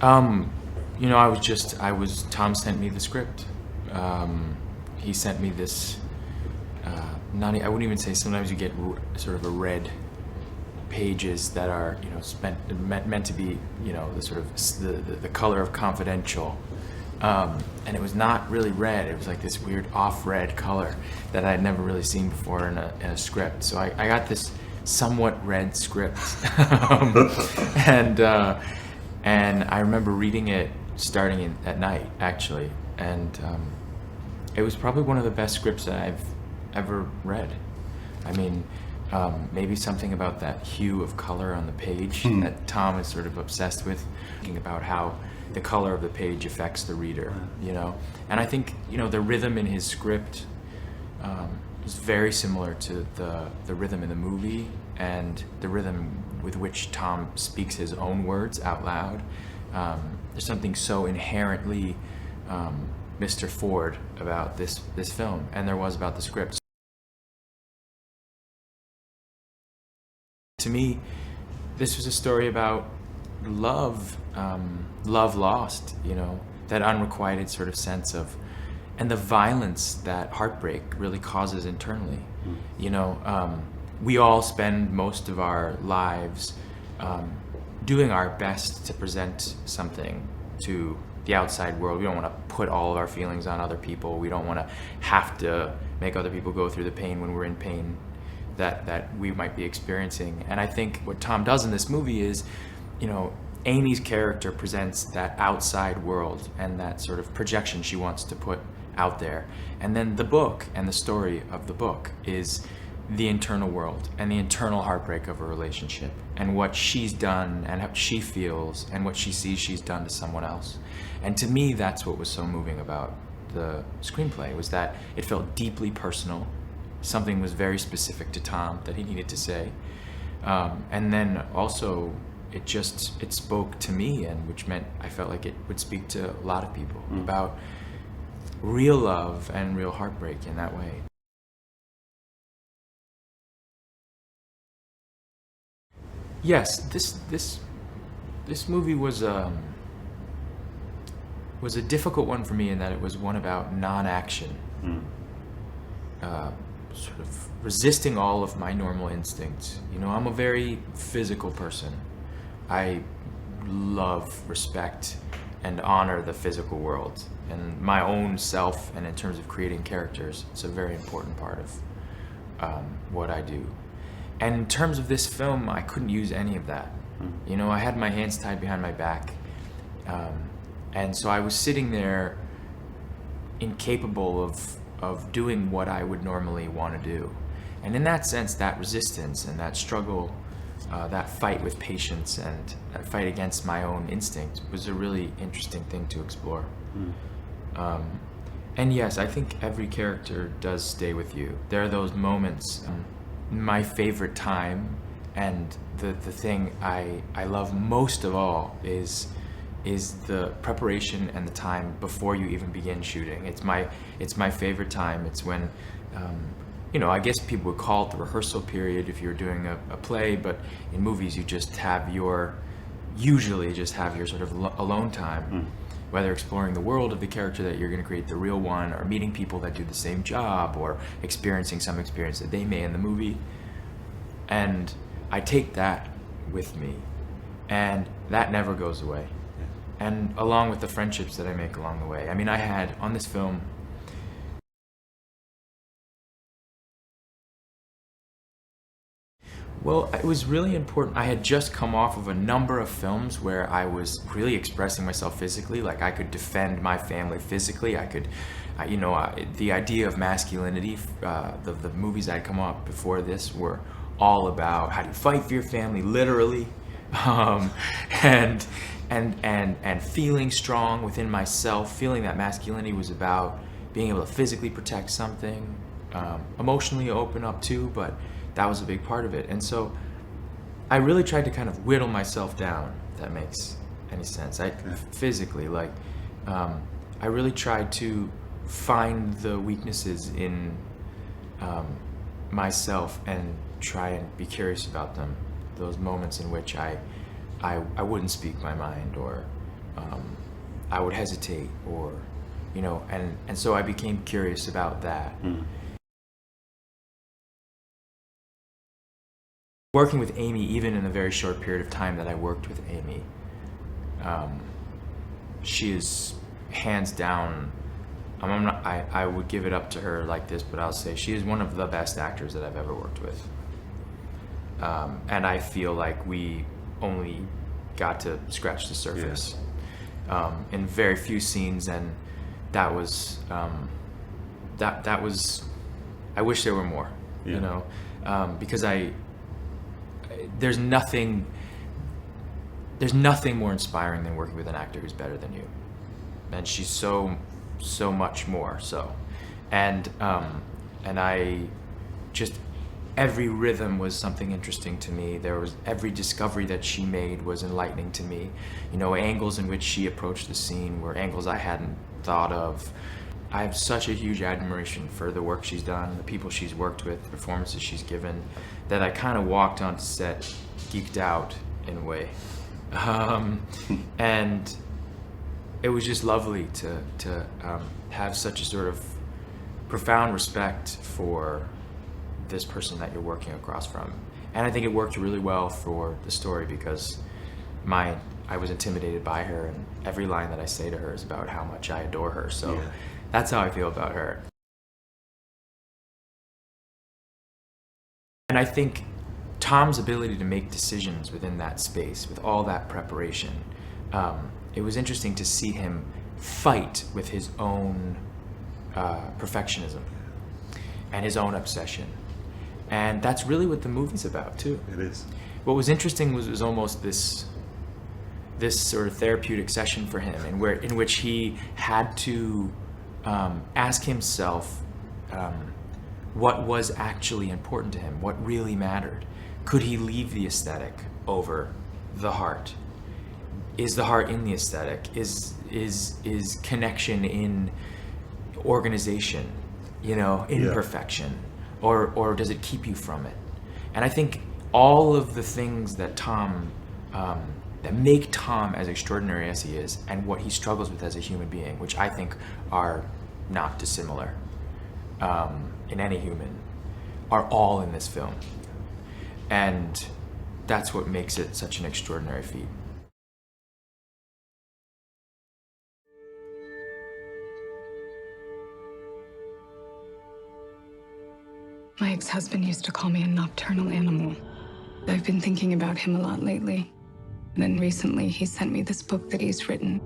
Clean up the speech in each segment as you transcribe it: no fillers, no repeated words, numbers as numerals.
You know, Tom sent me the script. He sent me this, I wouldn't even say, sometimes you get sort of a red pages that are, meant to be, the sort of the color of confidential. And it was not really red. It was like this weird off-red color that I had never really seen before in a script. So I got this somewhat red script. And I remember reading it starting at night, actually. And it was probably one of the best scripts that I've ever read. I mean, maybe something about that hue of color on the page that Tom is sort of obsessed with, thinking about how the color of the page affects the reader, And I think, the rhythm in his script is very similar to the rhythm in the movie and the rhythm with which Tom speaks his own words out loud. There's something so inherently Mr. Ford about this film, and there was about the script. To me, this was a story about love, love lost, that unrequited sort of sense of, and the violence that heartbreak really causes internally. We all spend most of our lives doing our best to present something to the outside world. We don't want to put all of our feelings on other people. We don't want to have to make other people go through the pain when we're in pain that we might be experiencing. And I think what Tom does in this movie is, Amy's character presents that outside world and that sort of projection she wants to put out there. And then the book and the story of the book is the internal world and the internal heartbreak of a relationship and what she's done and how she feels and what she sees she's done to someone else. And to me, that's what was so moving about the screenplay, was that it felt deeply personal. Something was very specific to Tom that he needed to say. And then also it spoke to me, and which meant I felt like it would speak to a lot of people about real love and real heartbreak in that way. Yes, this movie was a difficult one for me in that it was one about non-action, sort of resisting all of my normal instincts. I'm a very physical person. I love, respect, and honor the physical world and my own self, and in terms of creating characters, it's a very important part of what I do. And in terms of this film, I couldn't use any of that. I had my hands tied behind my back. And so I was sitting there incapable of doing what I would normally want to do. And in that sense, that resistance and that struggle, that fight with patience and that fight against my own instinct was a really interesting thing to explore. And yes, I think every character does stay with you. There are those moments. My favorite time and the thing I love most of all is the preparation and the time before you even begin shooting. It's my favorite time. It's when I guess people would call it the rehearsal period if you're doing a play, but in movies you usually just have your sort of alone time, whether exploring the world of the character that you're going to create, the real one, or meeting people that do the same job, or experiencing some experience that they may in the movie. And I take that with me, and that never goes away. And along with the friendships that I make along the way. I mean, I had on this film, well, it was really important. I had just come off of a number of films where I was really expressing myself physically, like I could defend my family physically. I could, the idea of masculinity, the movies I'd come up before this were all about how do you fight for your family, literally, and feeling strong within myself, feeling that masculinity was about being able to physically protect something, emotionally open up too, but that was a big part of it. And so I really tried to kind of whittle myself down, if that makes any sense. Physically, I really tried to find the weaknesses in myself and try and be curious about them. Those moments in which I wouldn't speak my mind, or I would hesitate, or, you know, and so I became curious about that. Working with Amy, even in the very short period of time that I worked with Amy, she is hands down, I would give it up to her like this, but I'll say she is one of the best actors that I've ever worked with. And I feel like we only got to scratch the surface in very few scenes, and that was that was, I wish there were more, you know, because there's nothing more inspiring than working with an actor who's better than you, and she's so much more so, and I just, every rhythm was something interesting to me. There was every discovery that she made was enlightening to me. You know, angles in which she approached the scene were angles I hadn't thought of. I have such a huge admiration for the work she's done, the people she's worked with, the performances she's given, that I kind of walked onto set geeked out in a way. And it was just lovely to have such a sort of profound respect for this person that you're working across from. And I think it worked really well for the story, because I was intimidated by her, and every line that I say to her is about how much I adore her. So that's how I feel about her. And I think Tom's ability to make decisions within that space, with all that preparation, it was interesting to see him fight with his own perfectionism and his own obsession. And that's really what the movie's about too. It is. What was interesting was almost this sort of therapeutic session for him, in which he had to ask himself what was actually important to him, what really mattered. Could he leave the aesthetic over the heart? Is the heart in the aesthetic? Is connection in organization, you know, in perfection? Or does it keep you from it? And I think all of the things that that make Tom as extraordinary as he is, and what he struggles with as a human being, which I think are not dissimilar in any human, are all in this film. And that's what makes it such an extraordinary feat. My ex-husband used to call me a nocturnal animal. I've been thinking about him a lot lately. And then recently he sent me this book that he's written.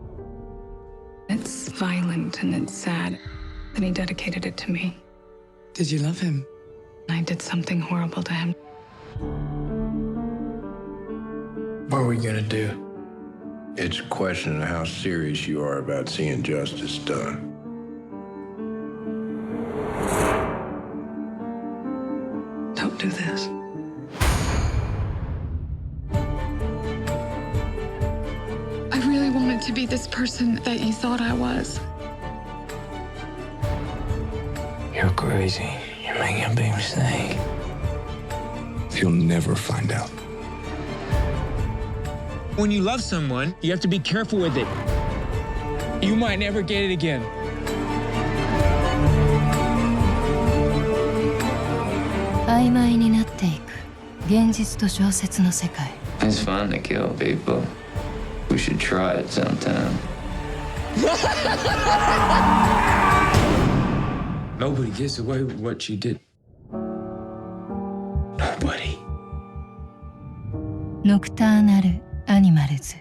It's violent and it's sad. Then he dedicated it to me. Did you love him? I did something horrible to him. What are we gonna do? It's a question of how serious you are about seeing justice done. Don't do this. I really wanted to be this person that you thought I was. You're crazy. You're making a big mistake. You'll never find out. When you love someone, you have to be careful with it. You might never get it again. It's fun to kill people. We should try it sometime. Nobody gets away with what you did. Nobody. ノクターナルアニマルズ